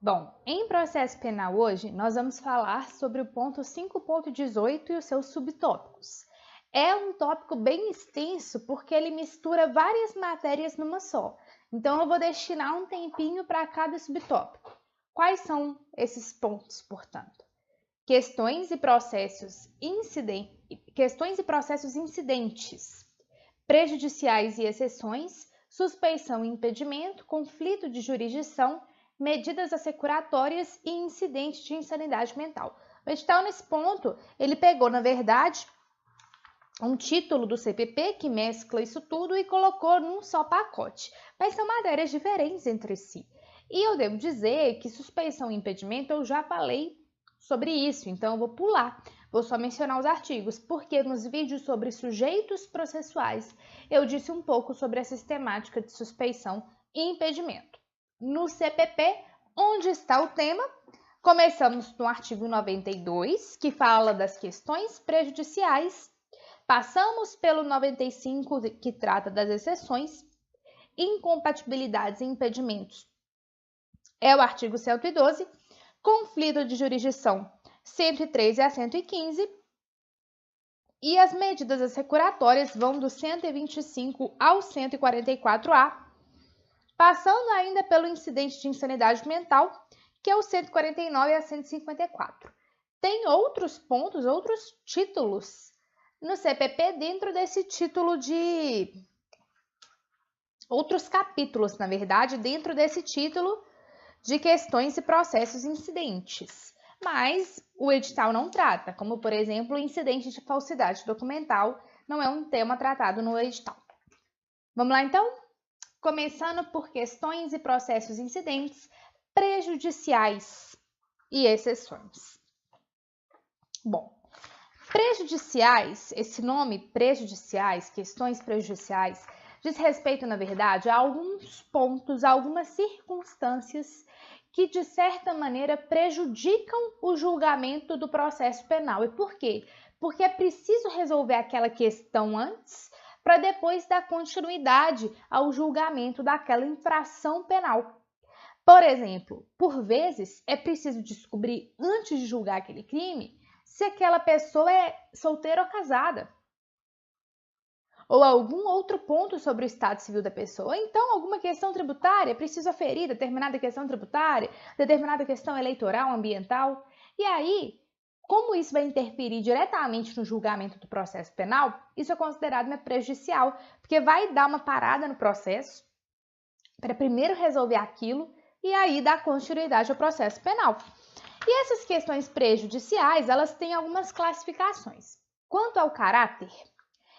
Bom, em processo penal hoje, nós vamos falar sobre o ponto 5.18 e os seus subtópicos. É um tópico bem extenso porque ele mistura várias matérias numa só. Então, eu vou destinar um tempinho para cada subtópico. Quais são esses pontos, portanto? Questões e processos incidentes, prejudiciais e exceções, suspeição e impedimento, conflito de jurisdição, medidas assecuratórias e incidente de insanidade mental. O edital, nesse ponto, ele pegou, na verdade, um título do CPP que mescla isso tudo e colocou num só pacote, mas são matérias diferentes entre si. E eu devo dizer que suspeição e impedimento eu já falei sobre isso, então eu vou pular, vou só mencionar os artigos, porque nos vídeos sobre sujeitos processuais eu disse um pouco sobre a sistemática de suspeição e impedimento. No CPP, onde está o tema, começamos no artigo 92, que fala das questões prejudiciais, passamos pelo 95, que trata das exceções, incompatibilidades e impedimentos, é o artigo 112, conflito de jurisdição 113 a 115, e as medidas assecuratórias vão do 125 ao 144A, passando ainda pelo incidente de insanidade mental, que é o 149 a 154. Tem outros pontos, outros títulos no CPP dentro desse título de... outros capítulos, na verdade, dentro desse título de questões e processos incidentes. Mas o edital não trata, como, por exemplo, o incidente de falsidade documental não é um tema tratado no edital. Vamos lá, então? Começando por questões e processos incidentes, prejudiciais e exceções. Bom, prejudiciais, esse nome prejudiciais, questões prejudiciais, diz respeito, na verdade, a alguns pontos, a algumas circunstâncias que, de certa maneira, prejudicam o julgamento do processo penal. E por quê? Porque é preciso resolver aquela questão antes para depois dar continuidade ao julgamento daquela infração penal. Por exemplo, por vezes é preciso descobrir, antes de julgar aquele crime, se aquela pessoa é solteira ou casada, ou algum outro ponto sobre o estado civil da pessoa. Então, alguma questão tributária, é preciso aferir determinada questão tributária, determinada questão eleitoral, ambiental. E aí, como isso vai interferir diretamente no julgamento do processo penal, isso é considerado prejudicial, porque vai dar uma parada no processo para primeiro resolver aquilo e aí dar continuidade ao processo penal. E essas questões prejudiciais, elas têm algumas classificações. Quanto ao caráter,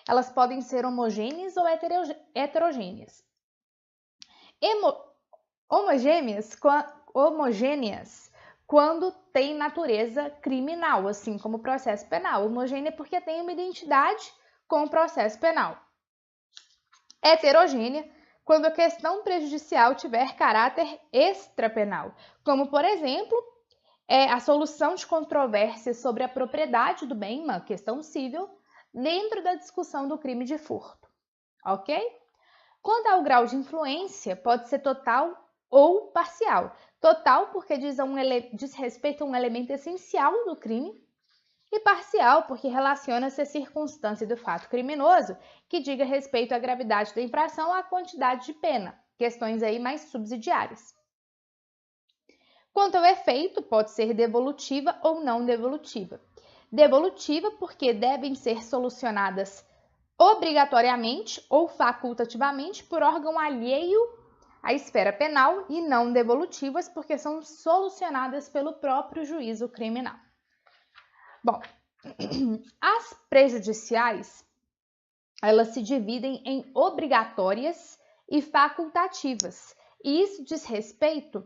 elas podem ser homogêneas ou heterogêneas. Homogêneas quando tem natureza criminal, assim como o processo penal. Homogênea porque tem uma identidade com o processo penal. Heterogênea quando a questão prejudicial tiver caráter extrapenal, como, por exemplo, a solução de controvérsias sobre a propriedade do bem, uma questão civil, dentro da discussão do crime de furto, ok? Quanto ao grau de influência, pode ser total ou parcial. Total porque diz respeito a um elemento essencial do crime, e parcial porque relaciona-se à circunstância do fato criminoso que diga respeito à gravidade da infração ou à quantidade de pena, questões aí mais subsidiárias. Quanto ao efeito, pode ser devolutiva ou não devolutiva. Devolutiva porque devem ser solucionadas obrigatoriamente ou facultativamente por órgão alheio à esfera penal, e não devolutivas porque são solucionadas pelo próprio juízo criminal. Bom, as prejudiciais, elas se dividem em obrigatórias e facultativas, e isso diz respeito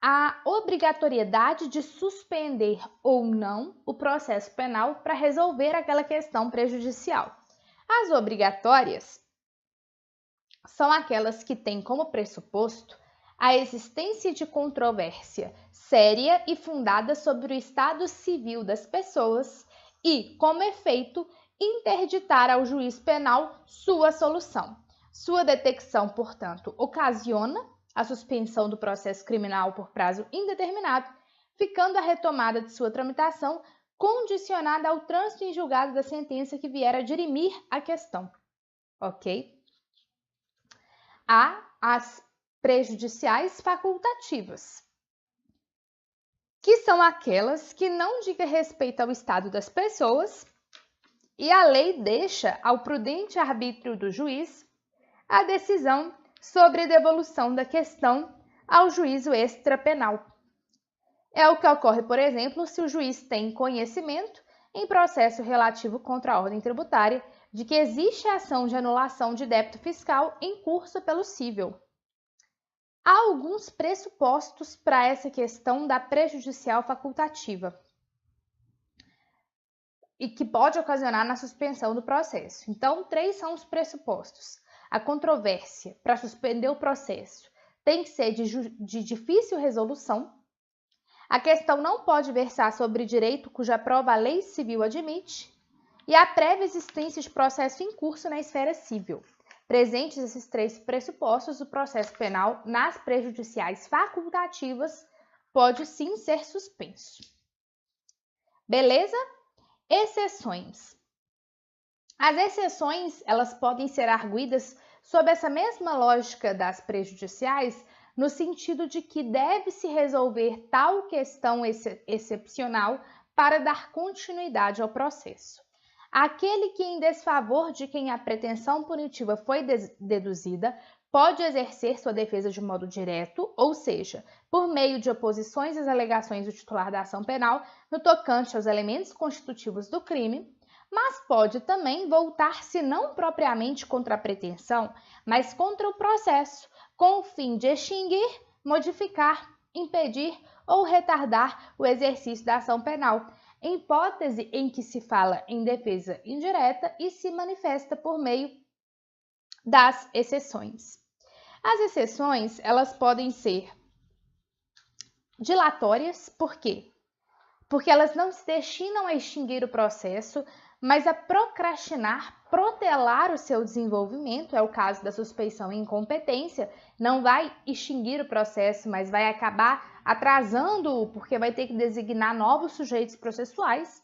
à obrigatoriedade de suspender ou não o processo penal para resolver aquela questão prejudicial. As obrigatórias são aquelas que têm como pressuposto a existência de controvérsia séria e fundada sobre o estado civil das pessoas e, como efeito, interditar ao juiz penal sua solução. Sua detecção, portanto, ocasiona a suspensão do processo criminal por prazo indeterminado, ficando a retomada de sua tramitação condicionada ao trânsito em julgado da sentença que vier a dirimir a questão. Ok? Há as prejudiciais facultativas, que são aquelas que não digam respeito ao estado das pessoas e a lei deixa ao prudente arbítrio do juiz a decisão sobre a devolução da questão ao juízo extrapenal. É o que ocorre, por exemplo, se o juiz tem conhecimento, em processo relativo contra a ordem tributária, de que existe ação de anulação de débito fiscal em curso pelo cível. Há alguns pressupostos para essa questão da prejudicial facultativa e que pode ocasionar na suspensão do processo. Então, 3 são os pressupostos. A controvérsia para suspender o processo tem que ser de difícil resolução. A questão não pode versar sobre direito cuja prova a lei civil admite. E a prévia existência de processo em curso na esfera civil. Presentes esses 3 pressupostos, o processo penal nas prejudiciais facultativas pode sim ser suspenso. Beleza? Exceções. As exceções, elas podem ser arguidas sob essa mesma lógica das prejudiciais, no sentido de que deve-se resolver tal questão excepcional para dar continuidade ao processo. Aquele que, em desfavor de quem a pretensão punitiva foi deduzida, pode exercer sua defesa de modo direto, ou seja, por meio de oposições às alegações do titular da ação penal no tocante aos elementos constitutivos do crime, mas pode também voltar-se não propriamente contra a pretensão, mas contra o processo, com o fim de extinguir, modificar, impedir ou retardar o exercício da ação penal, em hipótese em que se fala em defesa indireta e se manifesta por meio das exceções. As exceções, elas podem ser dilatórias, por quê? Porque elas não se destinam a extinguir o processo, mas a procrastinar, protelar o seu desenvolvimento, é o caso da suspeição e incompetência, não vai extinguir o processo, mas vai acabar atrasando-o, porque vai ter que designar novos sujeitos processuais.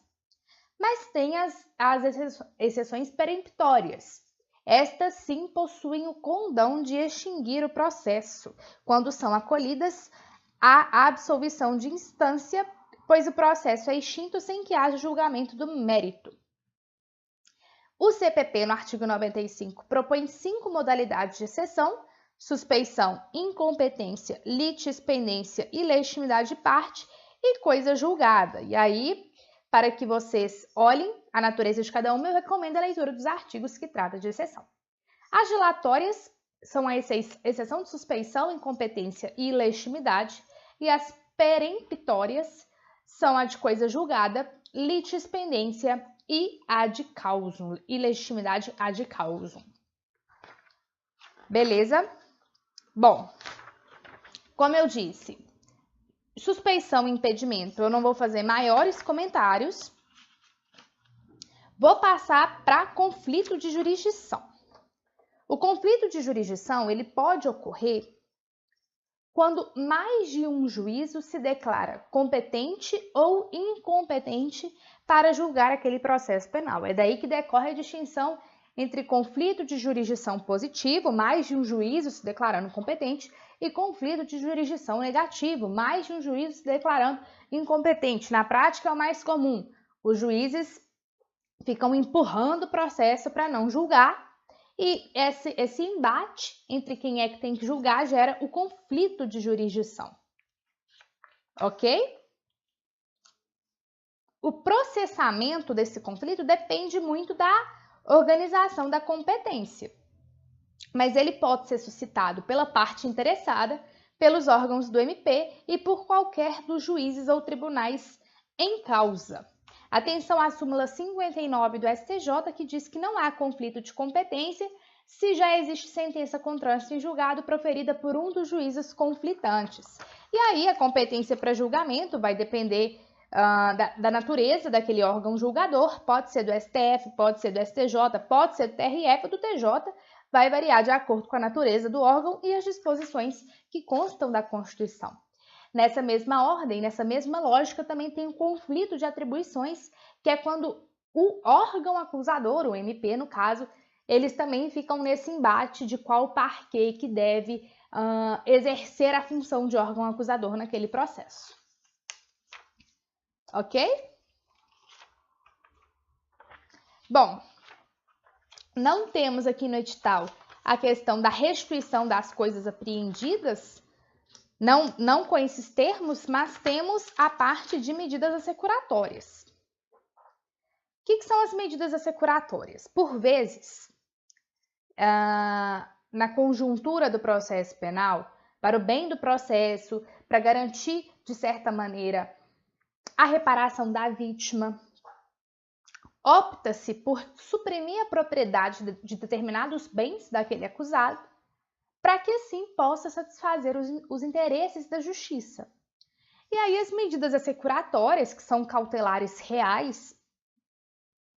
Mas tem as exceções peremptórias. Estas sim possuem o condão de extinguir o processo, quando são acolhidas à absolvição de instância, pois o processo é extinto sem que haja julgamento do mérito. O CPP, no artigo 95, propõe 5 modalidades de exceção: suspeição, incompetência, litispendência, ilegitimidade de parte e coisa julgada. E aí, para que vocês olhem a natureza de cada uma, eu recomendo a leitura dos artigos que tratam de exceção. As dilatórias são a exceção de suspeição, incompetência e ilegitimidade, e as peremptórias são a de coisa julgada, litispendência e ad causum, ilegitimidade ad causum. Beleza? Bom, como eu disse, suspeição e impedimento, eu não vou fazer maiores comentários. Vou passar para conflito de jurisdição. O conflito de jurisdição, ele pode ocorrer quando mais de um juízo se declara competente ou incompetente para julgar aquele processo penal. É daí que decorre a distinção entre conflito de jurisdição positivo, mais de um juízo se declarando competente, e conflito de jurisdição negativo, mais de um juízo se declarando incompetente. Na prática é o mais comum. Os juízes ficam empurrando o processo para não julgar, e esse embate entre quem é que tem que julgar gera o conflito de jurisdição. Ok? O processamento desse conflito depende muito da organização da competência, mas ele pode ser suscitado pela parte interessada, pelos órgãos do MP e por qualquer dos juízes ou tribunais em causa. Atenção à súmula 59 do STJ, que diz que não há conflito de competência se já existe sentença com trânsito em julgado proferida por um dos juízes conflitantes. E aí a competência para julgamento vai depender da natureza daquele órgão julgador, pode ser do STF, pode ser do STJ, pode ser do TRF ou do TJ, vai variar de acordo com a natureza do órgão e as disposições que constam da Constituição. Nessa mesma ordem, nessa mesma lógica, também tem o conflito de atribuições, que é quando o órgão acusador, o MP no caso, eles também ficam nesse embate de qual parquet que deve exercer a função de órgão acusador naquele processo. Ok? Bom, não temos aqui no edital a questão da restituição das coisas apreendidas, não com esses termos, mas temos a parte de medidas assecuratórias. O que são as medidas assecuratórias? Por vezes, na conjuntura do processo penal, para o bem do processo, para garantir, de certa maneira, a reparação da vítima, opta-se por suprimir a propriedade de determinados bens daquele acusado, para que assim possa satisfazer os interesses da justiça. E aí as medidas assecuratórias, que são cautelares reais,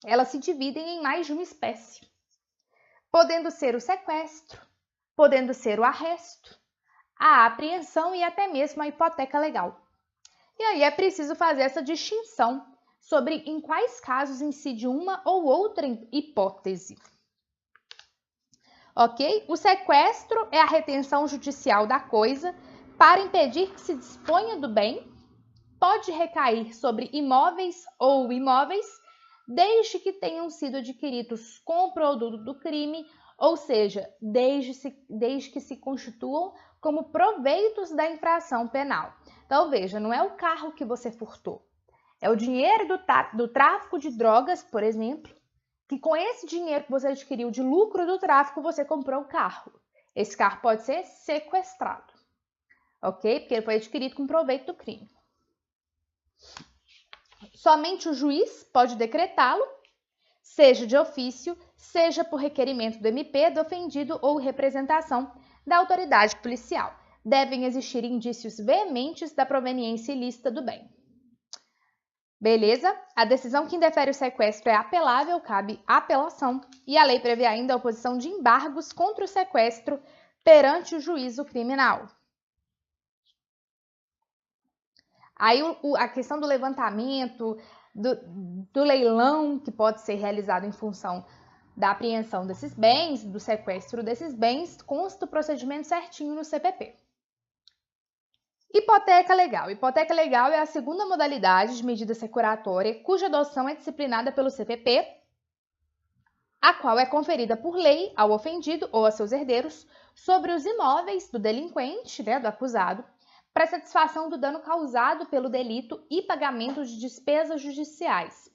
elas se dividem em mais de uma espécie, podendo ser o sequestro, podendo ser o arresto, a apreensão e até mesmo a hipoteca legal. E aí é preciso fazer essa distinção sobre em quais casos incide uma ou outra hipótese. Ok? O sequestro é a retenção judicial da coisa para impedir que se disponha do bem, pode recair sobre imóveis ou imóveis, desde que tenham sido adquiridos com o produto do crime, ou seja, desde que se constituam como proveitos da infração penal. Então, veja, não é o carro que você furtou, é o dinheiro do tráfico de drogas, por exemplo, que com esse dinheiro que você adquiriu de lucro do tráfico, você comprou o carro. Esse carro pode ser sequestrado, ok? Porque ele foi adquirido com proveito do crime. Somente o juiz pode decretá-lo, seja de ofício, seja por requerimento do MP, do ofendido ou representação da autoridade policial. Devem existir indícios veementes da proveniência ilícita do bem. Beleza? A decisão que indefere o sequestro é apelável, cabe apelação, e a lei prevê ainda a oposição de embargos contra o sequestro perante o juízo criminal. Aí a questão do levantamento, do leilão que pode ser realizado em função da apreensão desses bens, do sequestro desses bens, consta o procedimento certinho no CPP. Hipoteca legal. Hipoteca legal é a segunda modalidade de medida securatória cuja adoção é disciplinada pelo CPP, a qual é conferida por lei ao ofendido ou a seus herdeiros sobre os imóveis do delinquente, do acusado, para satisfação do dano causado pelo delito e pagamento de despesas judiciais.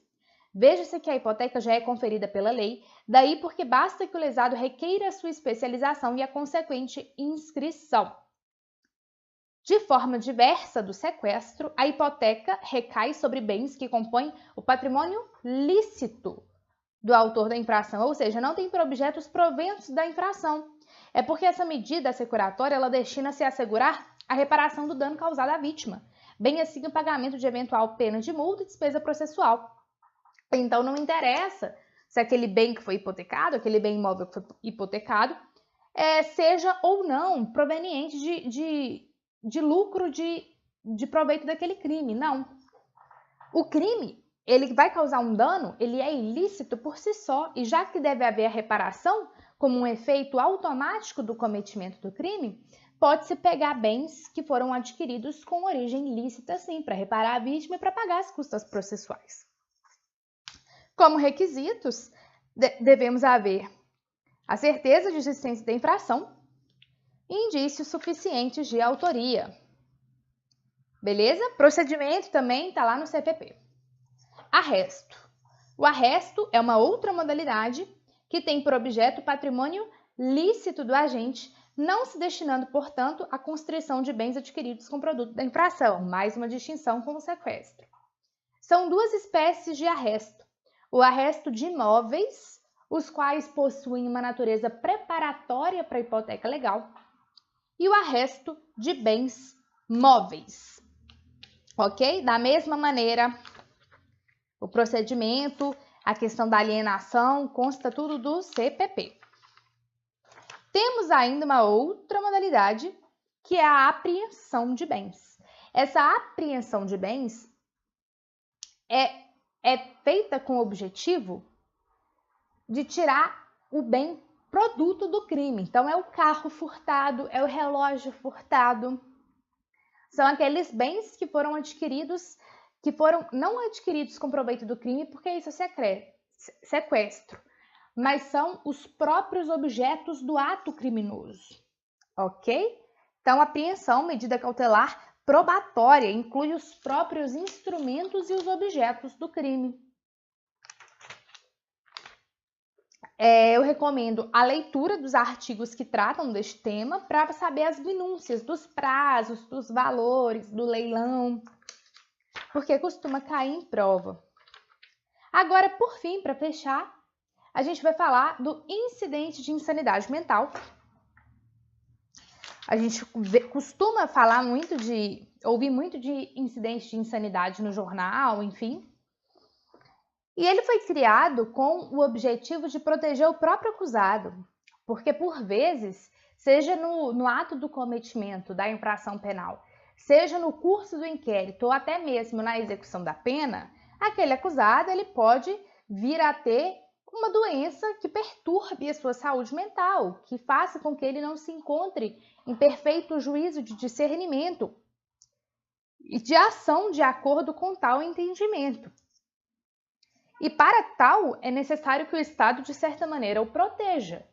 Veja-se que a hipoteca já é conferida pela lei, daí porque basta que o lesado requeira a sua especialização e a consequente inscrição. De forma diversa do sequestro, a hipoteca recai sobre bens que compõem o patrimônio lícito do autor da infração, ou seja, não tem por objeto os proventos da infração. É porque essa medida assecuratória ela destina-se a assegurar a reparação do dano causado à vítima, bem assim o pagamento de eventual pena de multa e despesa processual. Então, não interessa se aquele bem que foi hipotecado, aquele bem imóvel que foi hipotecado, seja ou não proveniente de lucro de proveito daquele crime, não. O crime, ele vai causar um dano, ele é ilícito por si só, e já que deve haver a reparação como um efeito automático do cometimento do crime, pode-se pegar bens que foram adquiridos com origem lícita, sim, para reparar a vítima e para pagar as custas processuais. Como requisitos, devemos haver a certeza de existência da infração e indícios suficientes de autoria. Beleza? Procedimento também está lá no CPP. Arresto. O arresto é uma outra modalidade que tem por objeto o patrimônio lícito do agente, não se destinando, portanto, à constrição de bens adquiridos com produto da infração, mais uma distinção com o sequestro. São duas espécies de arresto. O arresto de imóveis, os quais possuem uma natureza preparatória para a hipoteca legal, e o arresto de bens móveis. Ok? Da mesma maneira, o procedimento, a questão da alienação, consta tudo do CPP. Temos ainda uma outra modalidade, que é a apreensão de bens. Essa apreensão de bens é feita com o objetivo de tirar o bem produto do crime. Então, é o carro furtado, é o relógio furtado. São aqueles bens que foram adquiridos, que foram não adquiridos com proveito do crime, porque isso é sequestro, mas são os próprios objetos do ato criminoso, ok? Então, a apreensão, medida cautelar probatória, inclui os próprios instrumentos e os objetos do crime. Eu recomendo a leitura dos artigos que tratam deste tema para saber as minúcias dos prazos, dos valores, do leilão, porque costuma cair em prova. Agora, por fim, para fechar, a gente vai falar do incidente de insanidade mental. A gente costuma ouvir muito de incidente de insanidade no jornal, enfim. E ele foi criado com o objetivo de proteger o próprio acusado, porque por vezes, seja no ato do cometimento da infração penal, seja no curso do inquérito ou até mesmo na execução da pena, aquele acusado ele pode vir a ter uma doença que perturbe a sua saúde mental, que faça com que ele não se encontre em perfeito juízo de discernimento e de ação de acordo com tal entendimento. E para tal, é necessário que o Estado, de certa maneira, o proteja.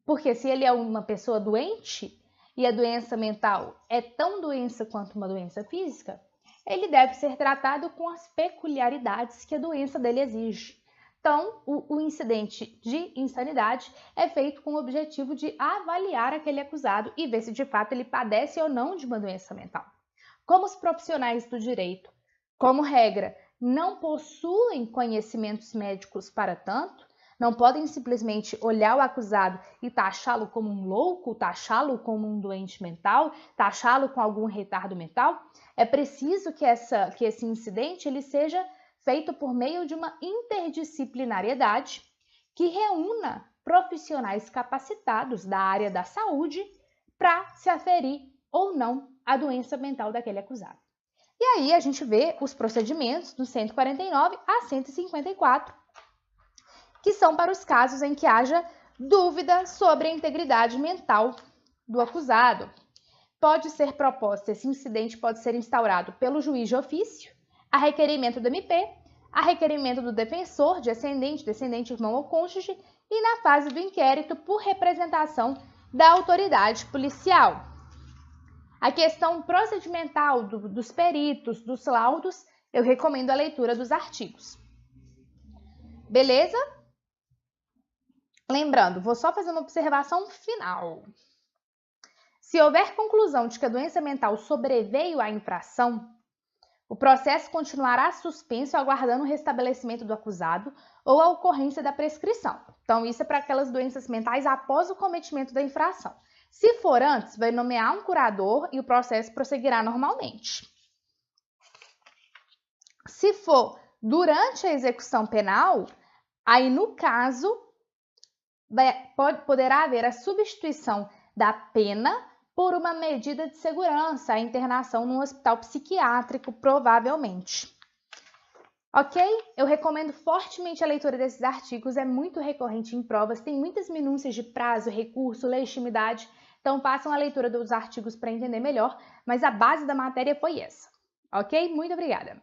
Porque se ele é uma pessoa doente, e a doença mental é tão doença quanto uma doença física, ele deve ser tratado com as peculiaridades que a doença dele exige. Então, o incidente de insanidade é feito com o objetivo de avaliar aquele acusado e ver se de fato ele padece ou não de uma doença mental. Como os profissionais do direito, como regra, não possuem conhecimentos médicos para tanto, não podem simplesmente olhar o acusado e taxá-lo como um louco, taxá-lo como um doente mental, taxá-lo com algum retardo mental, é preciso que esse incidente ele seja feito por meio de uma interdisciplinariedade que reúna profissionais capacitados da área da saúde para se aferir ou não a doença mental daquele acusado. E aí a gente vê os procedimentos do 149 a 154, que são para os casos em que haja dúvida sobre a integridade mental do acusado. Pode ser proposta, esse incidente pode ser instaurado pelo juiz de ofício, a requerimento do MP, a requerimento do defensor, de ascendente, descendente, irmão ou cônjuge, e na fase do inquérito por representação da autoridade policial. A questão procedimental dos peritos, dos laudos, eu recomendo a leitura dos artigos. Beleza? Lembrando, vou só fazer uma observação final. Se houver conclusão de que a doença mental sobreveio à infração, o processo continuará suspenso aguardando o restabelecimento do acusado ou a ocorrência da prescrição. Então, isso é para aquelas doenças mentais após o cometimento da infração. Se for antes, vai nomear um curador e o processo prosseguirá normalmente. Se for durante a execução penal, aí no caso, poderá haver a substituição da pena por uma medida de segurança, a internação num hospital psiquiátrico, provavelmente. Ok? Eu recomendo fortemente a leitura desses artigos, é muito recorrente em provas, tem muitas minúcias de prazo, recurso, legitimidade, então façam a leitura dos artigos para entender melhor, mas a base da matéria foi essa. Ok? Muito obrigada!